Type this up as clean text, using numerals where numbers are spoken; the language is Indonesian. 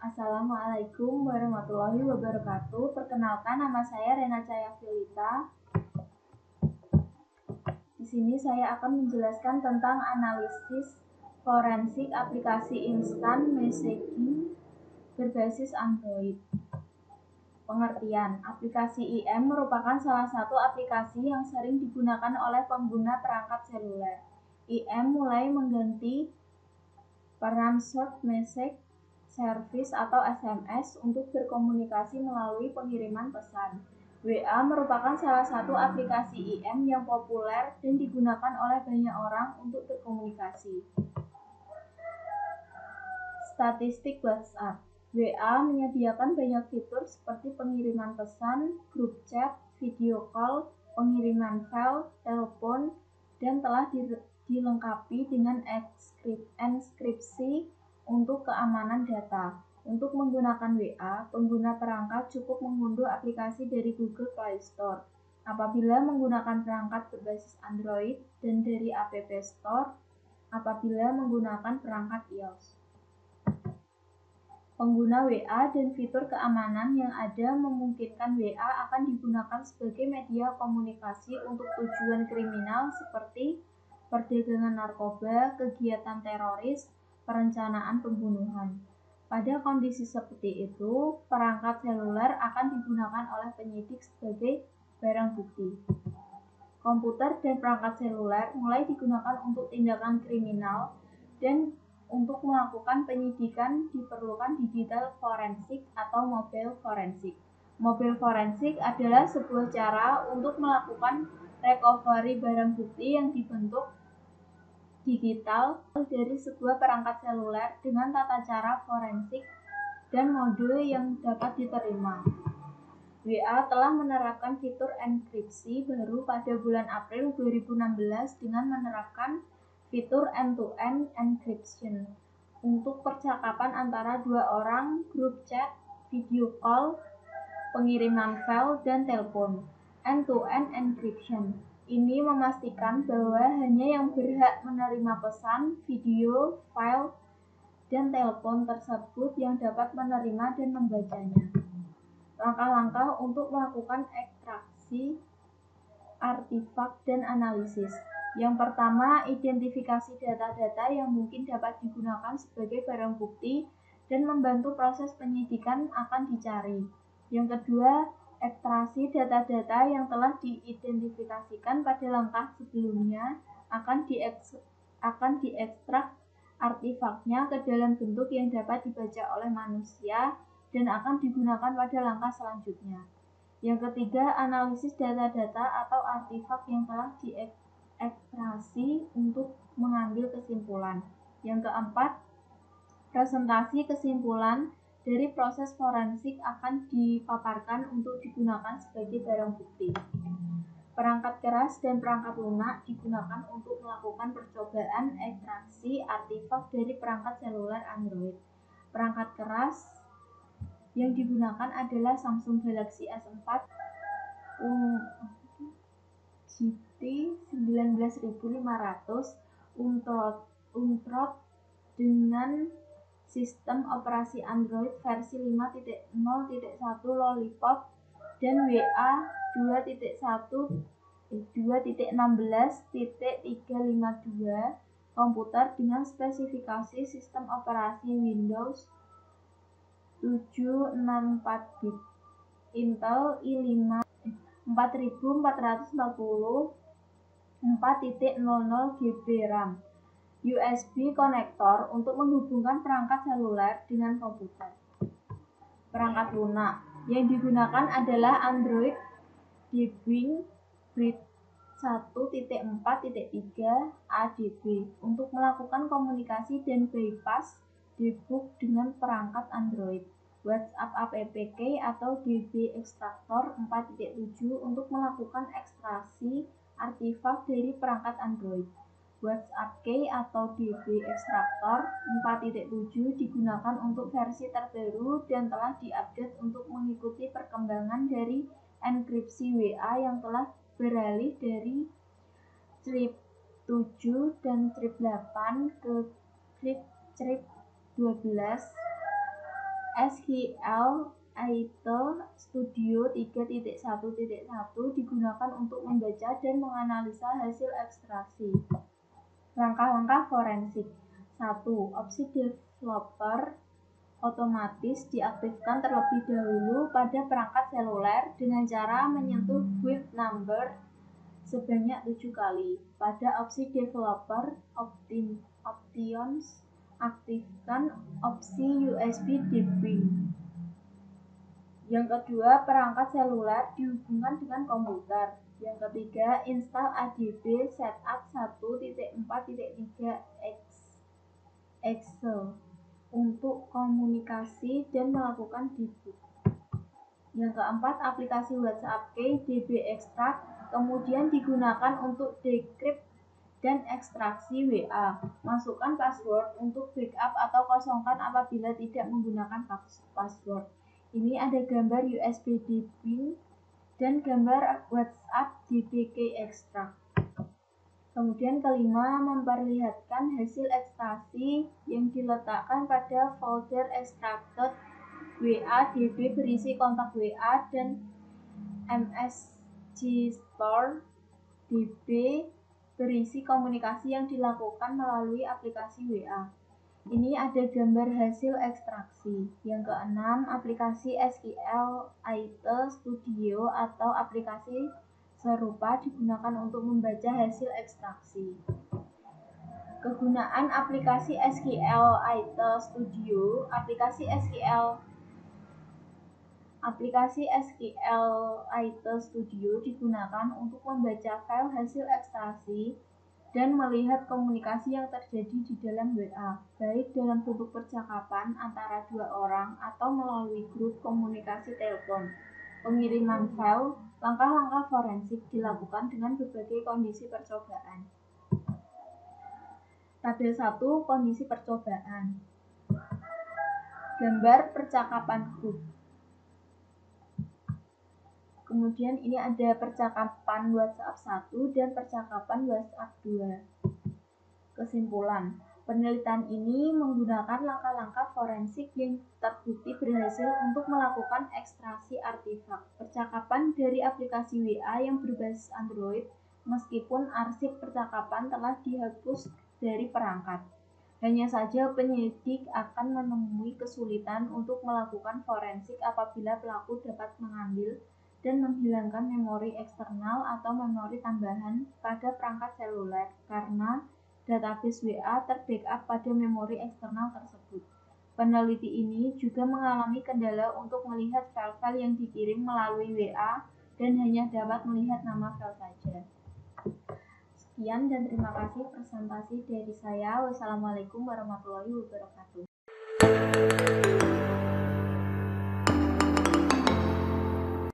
Assalamualaikum warahmatullahi wabarakatuh. Perkenalkan, nama saya Rena Caya Filita. Di sini saya akan menjelaskan tentang analisis forensik aplikasi instant messaging berbasis Android. Pengertian: aplikasi IM merupakan salah satu aplikasi yang sering digunakan oleh pengguna perangkat seluler. IM mulai mengganti peran short message service atau SMS untuk berkomunikasi melalui pengiriman pesan. WA merupakan salah satu aplikasi IM yang populer dan digunakan oleh banyak orang untuk berkomunikasi. Statistik WhatsApp. WA menyediakan banyak fitur seperti pengiriman pesan, grup chat, video call, pengiriman file, telepon, dan telah dilengkapi dengan enkripsi untuk keamanan data. Untuk menggunakan WA, pengguna perangkat cukup mengunduh aplikasi dari Google Play Store. Apabila menggunakan perangkat berbasis Android, dan dari App Store apabila menggunakan perangkat iOS. Pengguna WA dan fitur keamanan yang ada memungkinkan WA akan digunakan sebagai media komunikasi untuk tujuan kriminal seperti perdagangan narkoba, kegiatan teroris, perencanaan pembunuhan. Pada kondisi seperti itu, perangkat seluler akan digunakan oleh penyidik sebagai barang bukti. Komputer dan perangkat seluler mulai digunakan untuk tindakan kriminal dan untuk melakukan penyidikan diperlukan digital forensik atau mobile forensik. Mobile forensik adalah sebuah cara untuk melakukan recovery barang bukti yang dibentuk digital dari sebuah perangkat seluler dengan tata cara forensik dan mode yang dapat diterima. WA telah menerapkan fitur enkripsi baru pada bulan April 2016 dengan menerapkan fitur end-to-end encryption untuk percakapan antara dua orang, grup chat, video call, pengiriman file, dan telepon. End-to-end encryption ini memastikan bahwa hanya yang berhak menerima pesan, video, file, dan telepon tersebut yang dapat menerima dan membacanya. Langkah-langkah untuk melakukan ekstraksi artefak dan analisis. Yang pertama, identifikasi data-data yang mungkin dapat digunakan sebagai barang bukti dan membantu proses penyidikan akan dicari. Yang kedua, ekstraksi data-data yang telah diidentifikasikan pada langkah sebelumnya akan diekstrak artefaknya ke dalam bentuk yang dapat dibaca oleh manusia dan akan digunakan pada langkah selanjutnya. Yang ketiga, analisis data-data atau artefak yang telah diekstraksi untuk mengambil kesimpulan. Yang keempat, presentasi kesimpulan dari proses forensik akan dipaparkan untuk digunakan sebagai barang bukti. Perangkat keras dan perangkat lunak digunakan untuk melakukan percobaan ekstraksi artefak dari perangkat seluler Android. Perangkat keras yang digunakan adalah Samsung Galaxy S4 GT 19500 Untrod dengan sistem operasi Android versi 5.0.1 Lollipop dan WA 2.16.352 komputer dengan spesifikasi sistem operasi Windows 764-bit, Intel i5 4440 4.00 GB RAM, USB konektor untuk menghubungkan perangkat seluler dengan komputer. Perangkat lunak yang digunakan adalah Android Debugging Bridge 1.4.3 ADB untuk melakukan komunikasi dan bypass debug dengan perangkat Android. WhatsApp APK atau DB Extractor 4.7 untuk melakukan ekstraksi artefak dari perangkat Android. WhatsApp Key atau DB Extractor 4.7 digunakan untuk versi terbaru dan telah diupdate untuk mengikuti perkembangan dari enkripsi WA yang telah beralih dari strip 7 dan strip 8 ke strip 12 SQL ITEL Studio 3.1.1 digunakan untuk membaca dan menganalisa hasil ekstraksi. Langkah-langkah forensik. 1. Opsi developer otomatis diaktifkan terlebih dahulu pada perangkat seluler dengan cara menyentuh with number sebanyak 7 kali. Pada opsi developer options, aktifkan opsi USB debugging. Yang kedua, perangkat seluler dihubungkan dengan komputer. Yang ketiga, install ADB setup 1.4.3 Excel untuk komunikasi dan melakukan debug. Yang keempat, aplikasi WhatsApp Key DB Extract kemudian digunakan untuk decrypt dan ekstraksi WA. Masukkan password untuk backup atau kosongkan apabila tidak menggunakan password. Ini ada gambar USB debugging dan gambar WhatsApp DB Extract. Kemudian kelima, memperlihatkan hasil ekstraksi yang diletakkan pada folder extracted WA DB berisi kontak WA dan MSG Store DB berisi komunikasi yang dilakukan melalui aplikasi WA. Ini ada gambar hasil ekstraksi. Yang keenam, aplikasi SQL ITEL Studio atau aplikasi serupa digunakan untuk membaca hasil ekstraksi. Kegunaan aplikasi SQL ITEL Studio. Aplikasi SQL ITEL Studio digunakan untuk membaca file hasil ekstraksi dan melihat komunikasi yang terjadi di dalam WA, baik dalam bentuk percakapan antara dua orang atau melalui grup komunikasi telepon. Pengiriman file, langkah-langkah forensik dilakukan dengan berbagai kondisi percobaan. Tabel 1, kondisi percobaan. Gambar percakapan grup. Kemudian ini ada percakapan WhatsApp 1 dan percakapan WhatsApp 2. Kesimpulan, penelitian ini menggunakan langkah-langkah forensik yang terbukti berhasil untuk melakukan ekstraksi artefak percakapan dari aplikasi WA yang berbasis Android, meskipun arsip percakapan telah dihapus dari perangkat. Hanya saja penyidik akan menemui kesulitan untuk melakukan forensik apabila pelaku dapat mengambil dan menghilangkan memori eksternal atau memori tambahan pada perangkat seluler karena database WA terbackup pada memori eksternal tersebut. Peneliti ini juga mengalami kendala untuk melihat file-file yang dikirim melalui WA dan hanya dapat melihat nama file saja. Sekian dan terima kasih presentasi dari saya. Wassalamualaikum warahmatullahi wabarakatuh.